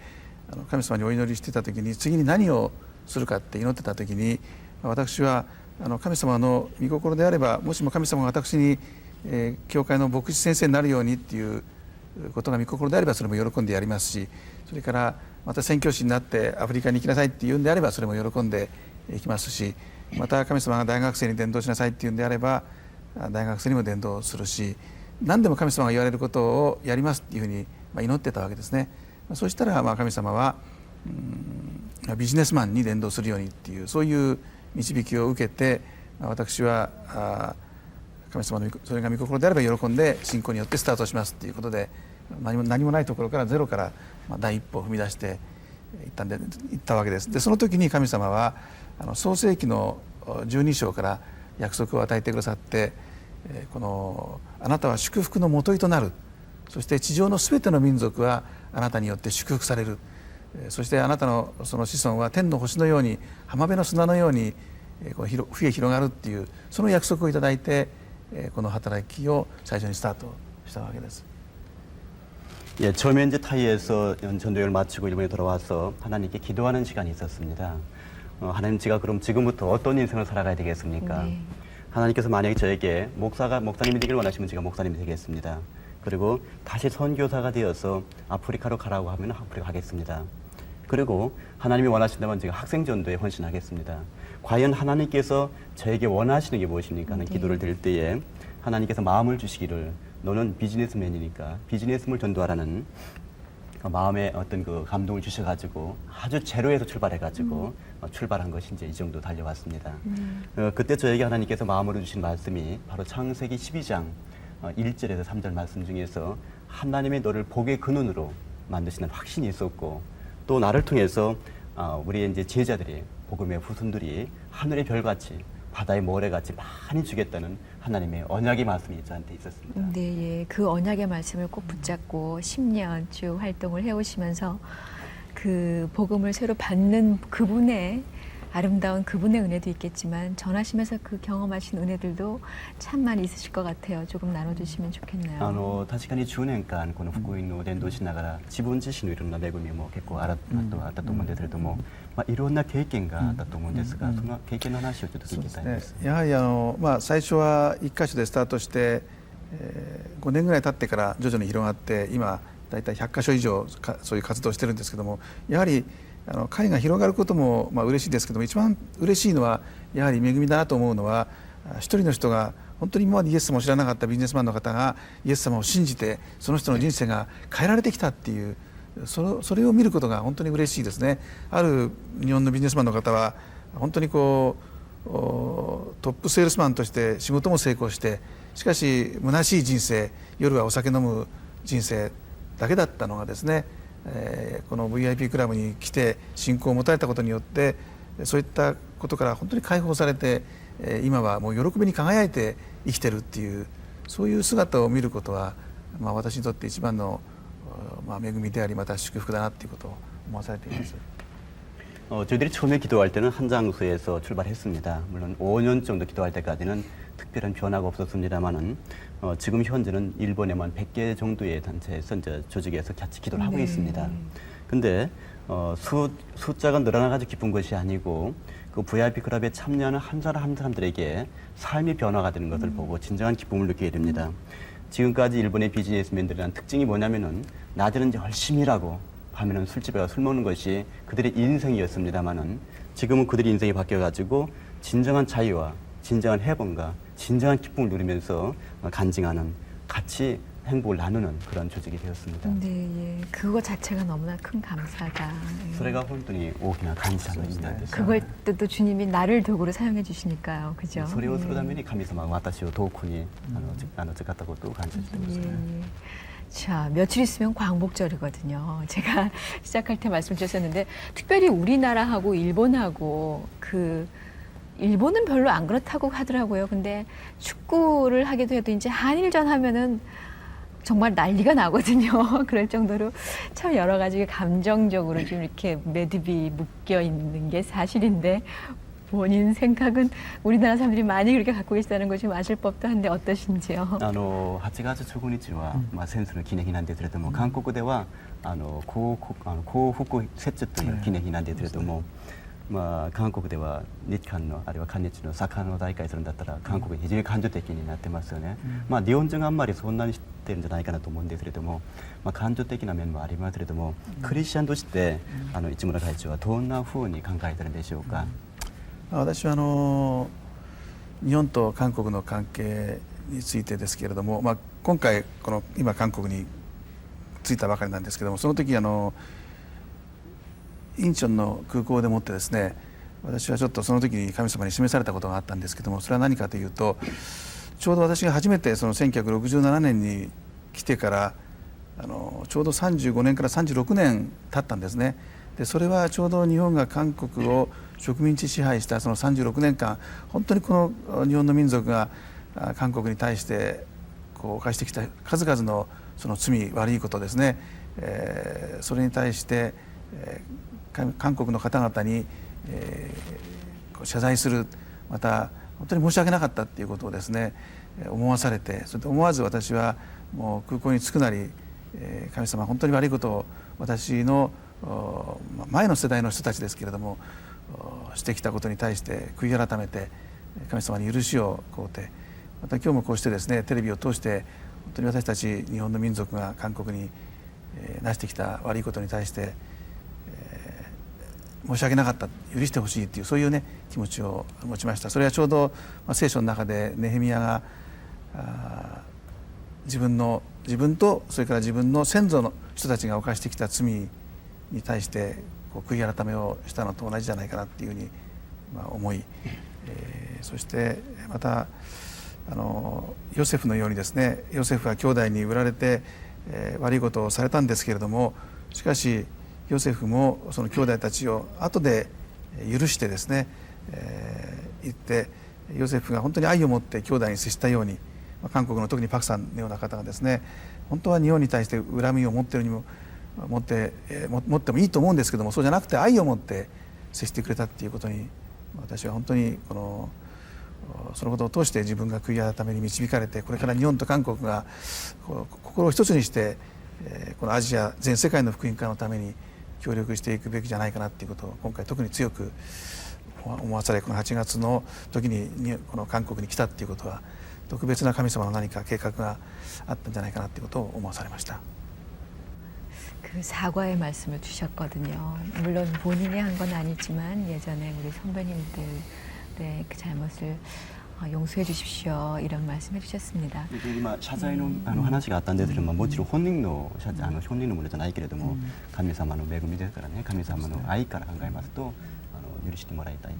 神様にお祈りしてた時に次に何をするかって祈ってた時に、私は神様の御心であればもしも神様が私に、教会の牧師先生になるようにっていうことが御心であればそれも喜んでやりますし、それからまた宣教師になってアフリカに行きなさいっていうんであればそれも喜んでいきますし、また神様が大学生に伝道しなさいっていうんであれば大学生にも伝道するし、何でも神様が言われることをやりますっていうふうに祈ってたわけですね。そうしたら神様はビジネスマンに伝道するようにっていうそういう導きを受けて、私は神様のそれが御心であれば喜んで信仰によってスタートしますっていうことで、何もないところからゼロから第一歩を踏み出していったわけです。でその時に神様は創世記の12章から約束を与えてくださって、このあなたは祝福のもといとなる、そして地上のすべての民族はあなたによって祝福される、そしてあなたのその子孫は天の星のように浜辺の砂のように増え広がるっていうその約束をいただいて、この働きを最初にスタートしたわけです。 예, 처음에 이제 타이에서 전도여행을 마치고 일본에 돌아와서 하나님께 기도하는 시간이 있었습니다. 하나님, 제가 그럼 지금부터 어떤 인생을 살아가야 되겠습니까? 네. 하나님께서 만약에 저에게 목사님이 되기를 원하시면 제가 목사님이 되겠습니다. 그리고 다시 선교사가 되어서 아프리카로 가라고 하면 아프리카 가겠습니다. 그리고 하나님이 원하신다면 제가 학생 전도에 헌신하겠습니다. 과연 하나님께서 저에게 원하시는 게 무엇입니까? 하는 기도를 드릴 때에 하나님께서 마음을 주시기를 너는 비즈니스맨이니까 비즈니스를 전도하라는 마음에 어떤 그 감동을 주셔가지고 아주 제로에서 출발해가지고 출발한 것이 이제 이 정도 달려왔습니다. 그때 저에게 하나님께서 마음으로 주신 말씀이 바로 창세기 12장 1절에서 3절 말씀 중에서 하나님이 너를 복의 근원으로 만드시는 확신이 있었고, 또 나를 통해서 우리 이제 제자들이 복음의 후손들이 하늘의 별같이 바다의 모래같이 많이 주겠다는 하나님의 언약의 말씀이 저한테 있었습니다. 네, 예. 그 언약의 말씀을 꼭 붙잡고 10년 쭉 활동을 해오시면서 그 복음을 새로 받는 그분의 아름다운 그분의 은혜도 있겠지만 전하시면서 그 경험하신 은혜들도 참 많이 있으실 것 같아요. 조금 나눠주시면 좋겠네요. 確かに10年間この福音を伝道しながら自分自身のいろんな恵みも結構あったと思うんですけれども、いろんな経験があったと思うんですが、その経験の話をちょっと聞きたいです。やはり最初は1箇所でスタートして、5年ぐらい経ってから徐々に広がって今だいたい100箇所以上そういう活動をしてるんですけども、やはり会が広がることも嬉しいですけども、一番嬉しいのはやはり恵みだなと思うのは、一人の人が本当に今までイエス様を知らなかったビジネスマンの方がイエス様を信じてその人の人生が変えられてきたっていう、それを見ることが本当に嬉しいですね。ある日本のビジネスマンの方は本当にトップセールスマンとして仕事も成功して、しかし虚しい人生、夜はお酒飲む人生だけだったのがですね、この VIP クラブに来て信仰を持たれたことによってそういったことから本当に解放されて、今はもう喜びに輝いて生きてるっていう、そういう姿を見ることは、私にとって一番の、恵みでありまた祝福だなっていうことを思わされています。 저희들이 처음에 기도할 때는 한 장소에서 출발했습니다. 물론 5년 정도 기도할 때까지는 특별한 변화가 없었습니다만은 지금 현재는 일본에만 100개 정도의 단체에서 이제 조직에서 같이 기도를 하고 있습니다. 근데 숫자가 늘어나가지고 기쁜 것이 아니고 그 VIP 클럽에 참여하는 한 사람 한 사람들에게 삶이 변화가 되는 것을 보고 진정한 기쁨을 느끼게 됩니다. 지금까지 일본의 비즈니스맨들이란 특징이 뭐냐면은 낮에는 열심히 일하고 밤에는 술집에 가서 술 먹는 것이 그들의 인생이었습니다만은 지금은 그들의 인생이 바뀌어가지고 진정한 자유와 진정한 해방과 진정한 기쁨을 누리면서 간증하는, 같이 행복을 나누는 그런 조직이 되었습니다. 네, 예. 그거 자체가 너무나 큰 감사가. それが本当に大きな感謝の意味なんです。 그걸 또 주님이 나를 도구로 사용해 주시니까요, 그죠? それをするために神様が私を遠くに使ったことを感謝しています。 자, 며칠 있으면 광복절이거든요. 제가 시작할 때 말씀 주셨는데 특별히 우리나라하고 일본하고 일본은 별로 안 그렇다고 하더라고요. 근데 축구를 하기도 해도 이제 한일전 하면은 정말 난리가 나거든요. 그럴 정도로 참 여러 가지 감정적으로 좀 이렇게 매듭이 묶여 있는 게 사실인데 본인 생각은 우리나라 사람들이 많이 그렇게 갖고 계시다는 것이 아실 법도 한데 어떠신지요? 8月15日は戦争の記念日なんですけれども、韓国では幸福節という記念日なんですけれども、まあ、韓国では日韓のあるいは韓日の魚の大会するんだったら韓国に非常に感情的になってますよね。まあ、日本人があんまりそんなに知ってるんじゃないかなと思うんですけれども、まあ、感情的な面もありますけれども、クリスチャンとして市村会長はどんなふうに考えてるんでしょうか。私は日本と韓国の関係についてですけれども、まあ、今回今韓国に着いたばかりなんですけども、その時インチョンの空港でもってですね、私はちょっとその時に神様に示されたことがあったんですけども、それは何かというと、ちょうど私が初めてその1967年に来てからちょうど35年から36年経ったんですね。でそれはちょうど日本が韓国を植民地支配したその36年間、本当にこの日本の民族が韓国に対して犯してきた数々のその罪悪いことですね、それに対して、韓国の方々に、謝罪する、また本当に申し訳なかったっていうことをですね思わされて、それで思わず私はもう空港に着くなり、神様本当に悪いことを私の前の世代の人たちですけれどもしてきたことに対して悔い改めて神様に許しを請うて、また今日もこうしてですねテレビを通して本当に私たち日本の民族が韓国になしてきた悪いことに対して申し訳なかった、許してほしいというそういうね気持ちを持ちました。それはちょうど聖書の中でネヘミヤが自分とそれから自分の先祖の人たちが犯してきた罪に対して悔い改めをしたのと同じじゃないかなっていうふうに思い、そしてまたヨセフのようにですね、ヨセフは兄弟に売られて、悪いことをされたんですけれども、しかしヨセフもその兄弟たちを後で許してですね、言ってヨセフが本当に愛を持って兄弟に接したように、韓国の特にパクさんのような方がですね、本当は日本に対して恨みを持ってるにも持ってもいいと思うんですけども、そうじゃなくて愛を持って接してくれたっていうことに、私は本当にそのことを通して自分が悔い改めに導かれて、これから日本と韓国が心を一つにしてこのアジア全世界の福音化のために協力していくべきじゃないかなっていうことを今回特に強く思わされ、この8月の時にこの韓国に来たっていうことは特別な神様の何か計画があったんじゃないかなっていうことを思わされました。그 사과의 말씀을 주셨거든요. 물론 본인이 한 건 아니지만 예전에 우리 선배님들의 그 잘못을 용서해 주십시오 이런 말씀해 주셨습니다. 今謝罪の話があったんですけども、もちろん本人のものじゃないけれども、神様の恵みですからね、神様の愛から考えますと許してもらいたい。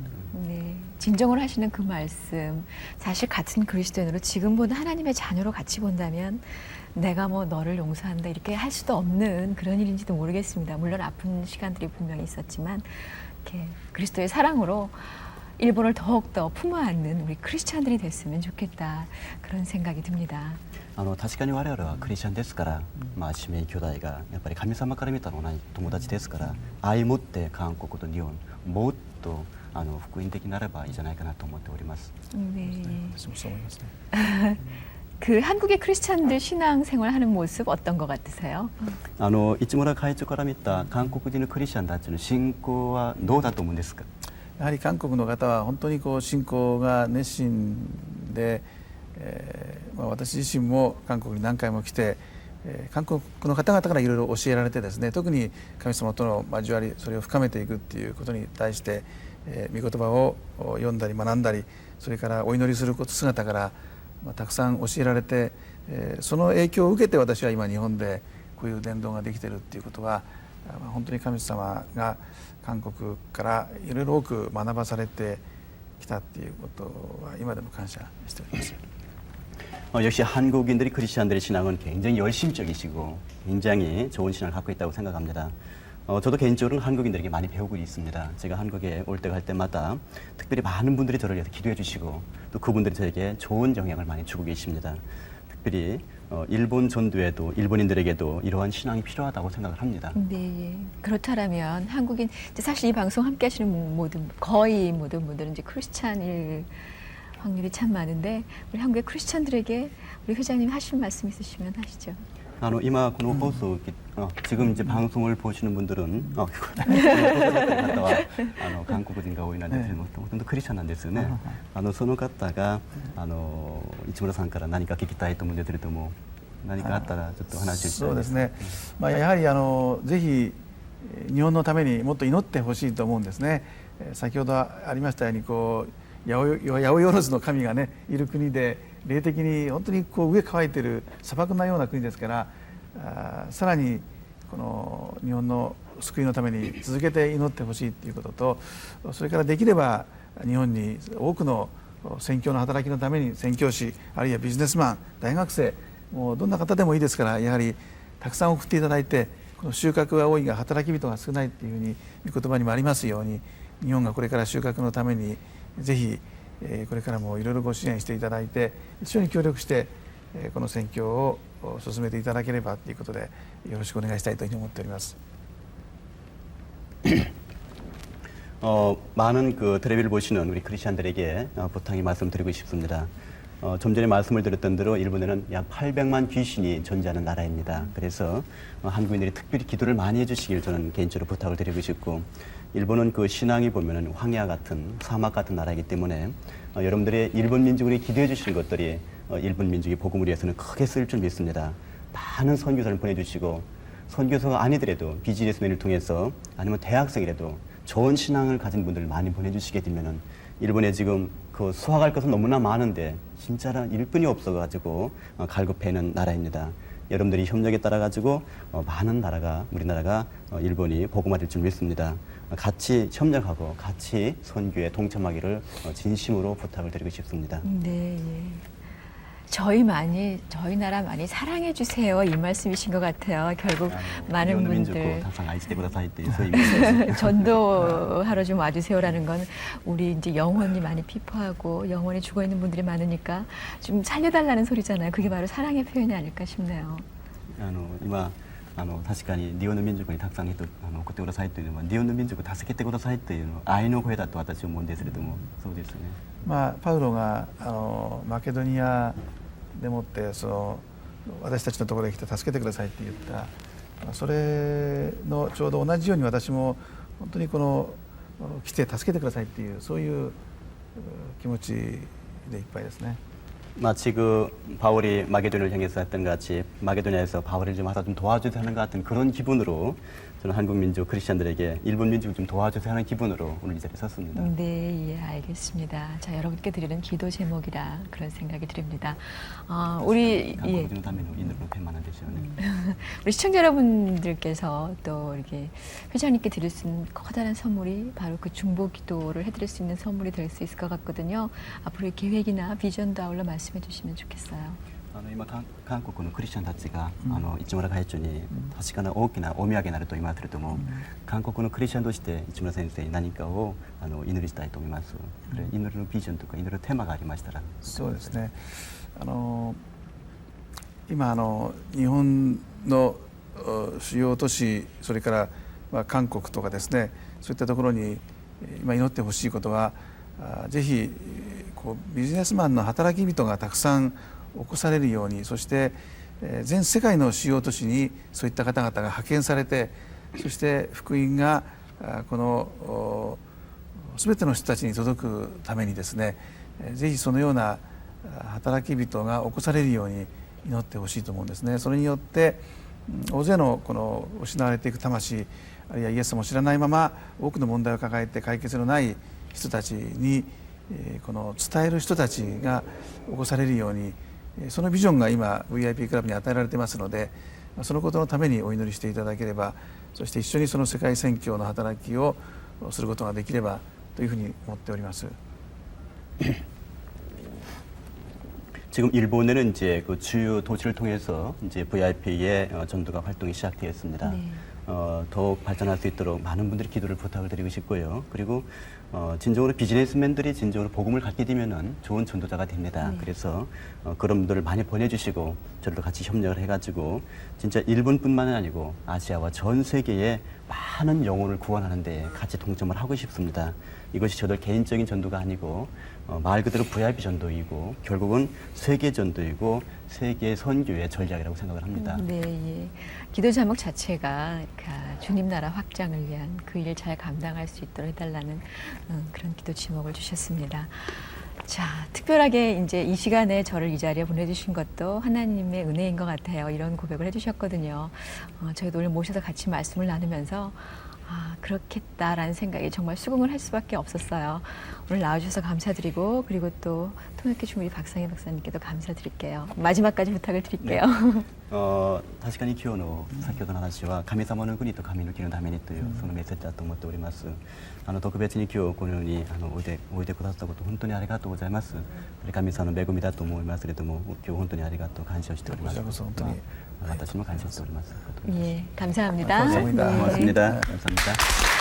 네, 진정을 하시는 그 말씀, 사실 같은 그리스도인으로 지금 보는 하나님의 자녀로 같이 본다면 내가 뭐 너를 용서한다 이렇게 할 수도 없는 그런 일인지도 모르겠습니다. 물론 아픈 시간들이 분명히 있었지만 이렇게 그리스도의 사랑으로 일본을 더욱더 품어안는 우리 크리스찬들이 됐으면 좋겠다 그런 생각이 듭니다. 確かに我々はクリスチャンですから、姉妹兄弟がやっぱり神様から見たら同じ友達ですから、愛持って韓国と日本もっと福音的ならばいいじゃないかなと思っております。 네. 네. 그 한국의 크리스찬들 신앙생활하는 모습 어떤 것 같으세요? 市村会長から見た韓国人のクリスチャンたちの信仰はどうだと思うんですか？やはり韓国の方は本当に信仰が熱心で、私自身も韓国に何回も来て、韓国の方々からいろいろ教えられてですね、特に神様との交わり、それを深めていくっていうことに対して、御言葉を読んだり学んだり、それからお祈りする姿からたくさん教えられて、その影響を受けて私は今日本でこういう伝道ができているっていうことは、本当に神様が韓国からいろいろ多く学ばされてきたっていうことは今でも感謝しております。 역시 한국인들이 크리스찬들의 신앙은 굉장히 열심적이시고 굉장히 좋은 신앙을 갖고 있다고 생각합니다. 저도 개인적으로는 한국인들에게 많이 배우고 있습니다. 제가 한국에 올 때가 할 때마다 특별히 많은 분들이 저를 위해서 기도해 주시고 또 그분들이 저에게 좋은 영향을 많이 주고 계십니다. 특별히 일본 전도에도 일본인들에게도 이러한 신앙이 필요하다고 생각을 합니다. 네, 그렇다면 한국인 사실 이 방송 함께 하시는 거의 모든 분들은 이제 크리스찬일 확률이 참 많은데 우리 한국의 크리스찬들에게 우리 회장님 하실 말씀 있으시면 하시죠. 今この放送を 지금 이제 방송을 보시는 분들은 갔다 와韓国人が多いなんですけども、ほとんどクリスチャンなんですよね。その方が市村さんから何か聞きたいと思うんですけれども、何かあったらちょっと話をしたい。そうですね。やはりぜひ日本のためにもっと祈ってほしいと思うんですね。先ほどありましたように八百万の神がねいる国で、霊的に本当に上乾いてる砂漠のような国ですから、さらにこの日本の救いのために続けて祈ってほしいということと、それからできれば日本に多くの宣教の働きのために宣教師、あるいはビジネスマン、大学生、もうどんな方でもいいですから、やはりたくさん送っていただいて、この収穫が多いが働き人が少ないというふうに言葉にもありますように、日本がこれから収穫のためにぜひこれからもいろいろご支援していただいて、一緒に協力してこの宣教を進めていただければということで、よろしくお願いしたいというふうに思っております。많은 텔레비를 보시는 우리 크리스천들에게 부탁이 말씀드리고 싶습니다. 좀 전에 말씀을 드렸던 대로 일본에는 약 800만 귀신이 존재하는 나라입니다. 그래서 한국인들이 특별히 기도를 많이 해주시길 저는 개인적으로 부탁을 드리고 싶고, 일본은 신앙이 보면은 황야 같은 사막 같은 나라이기 때문에 여러분들의 일본 민족이 기도해 주시는 것들이 일본 민족의 복음을 위해서는 크게 쓰일 줄 믿습니다. 많은 선교사를 보내주시고, 선교사가 아니더라도 비즈니스맨을 통해서 아니면 대학생이라도 좋은 신앙을 가진 분들을 많이 보내주시게 되면은 일본에 지금 수확할 것은 너무나 많은데 진짜로 일꾼이 없어가지고 갈급해 있는 나라입니다. 여러분들이 협력에 따라 가지고 많은 나라가, 우리나라가 일본이 복음화될 줄 믿습니다. 같이 협력하고 같이 선교에 동참하기를 진심으로 부탁을 드리고 싶습니다. 네, 예. 저희 나라 많이 사랑해 주세요, 이 말씀이신 것 같아요. 결국 많은 분들 전도하러 좀 와주세요라는 건 우리 이제 영혼이 많이 피폐하고 영혼이 죽어 있는 분들이 많으니까 좀 살려달라는 소리잖아요. 그게 바로 사랑의 표현이 아닐까 싶네요. 今確かに日本の民族にたくさん人送ってくださいというのは、日本の民族を助けてくださいというのは愛の声だと私は思うんですけれども、そうですね。パウロがマケドニアでもって私たちのところへ来て助けてくださいって言った、それのちょうど同じように、私も本当に来て助けてくださいっていう、そういう気持ちでいっぱいですね。 마치 바울이 마게도니아를 향해서 했던 것 같이 마게도니아에서 바울을 좀 와서 좀 도와주세요 하는 것 같은 그런 기분으로, 저는 한국 민족 크리스천들에게 일본 민족을 좀 도와주세요 하는 기분으로 오늘 이 자리에 섰습니다. 네, 예, 알겠습니다. 자, 여러분께 드리는 기도 제목이라 그런 생각이 듭니다. 우리 우리 시청자 여러분들께서 또 이렇게 회장님께 드릴 수 있는 커다란 선물이 바로 중보 기도를 해드릴 수 있는 선물이 될 수 있을 것 같거든요. 앞으로의 계획이나 비전도 아울러 말씀해 주시면 좋겠어요. 今韓国のクリスチャンたちが市村会長に確かな大きなお土産になると言いますけれども、韓国のクリスチャンとして市村先生に何かを祈りしたいと思います。祈りのビジョンとか祈りのテーマがありましたら。そうですね。今日本の主要都市、それから韓国とかですね、そういったところに今祈ってほしいことは、ぜひビジネスマンの働き人がたくさん起こされるように、そして全世界の主要都市にそういった方々が派遣されて、そして福音がこの全ての人たちに届くためにですね、ぜひそのような働き人が起こされるように祈ってほしいと思うんですね。それによって大勢の失われていく魂、あるいはイエス様を知らないまま多くの問題を抱えて解決のない人たちに伝える人たちが起こされるように、そのビジョンが今 VIP クラブに与えられていますので、そのことのためにお祈りしていただければ、そして一緒にその世界宣教の働きをすることができればというふうに思っております。 지금 일본에는 이제 주요 도시를 통해서 이제 VIP의 전도가 활동이 시작되었습니다. 네. 더욱 발전할 수 있도록 많은 분들이 기도를 부탁을 드리고 싶고요. 그리고 진정으로 비즈니스맨들이 진정으로 복음을 갖게 되면은 좋은 전도자가 됩니다. 네. 그래서 그런 분들을 많이 보내주시고 저희도 같이 협력을 해가지고 진짜 일본뿐만 아니고 아시아와 전 세계에 많은 영혼을 구원하는데 같이 동참을 하고 싶습니다. 이것이 저들 개인적인 전도가 아니고 말 그대로 VIP 전도이고 결국은 세계 전도이고 세계 선교의 전략이라고 생각을 합니다. 네, 예. 기도 제목 자체가 주님 나라 확장을 위한 그 일 잘 감당할 수 있도록 해달라는 그런 기도 제목을 주셨습니다. 자, 특별하게 이제 이 시간에 저를 이 자리에 보내주신 것도 하나님의 은혜인 것 같아요. 이런 고백을 해주셨거든요. 저희도 오늘 모셔서 같이 말씀을 나누면서 그렇겠다라는 생각이 정말 수긍을 할 수밖에 없었어요. 오늘 나와주셔서 감사드리고 그리고 또 통역해 주신 우리 박상희 박사님께도 감사드릴게요. 마지막까지 부탁을 드릴게요. 確かに今日の先ほどの話は神様の国と神の国のためにというそのメッセージだと思っております。特別に今日このようにおいでくださったこと本当にありがとうございます。神様の恵みだと思いますけれども今日本当にありがとう感謝しております。こちらこそ本当に私も感謝しております。 예, 감사합니다. 감사합니다. 네. 고맙습니다. 감사합니다.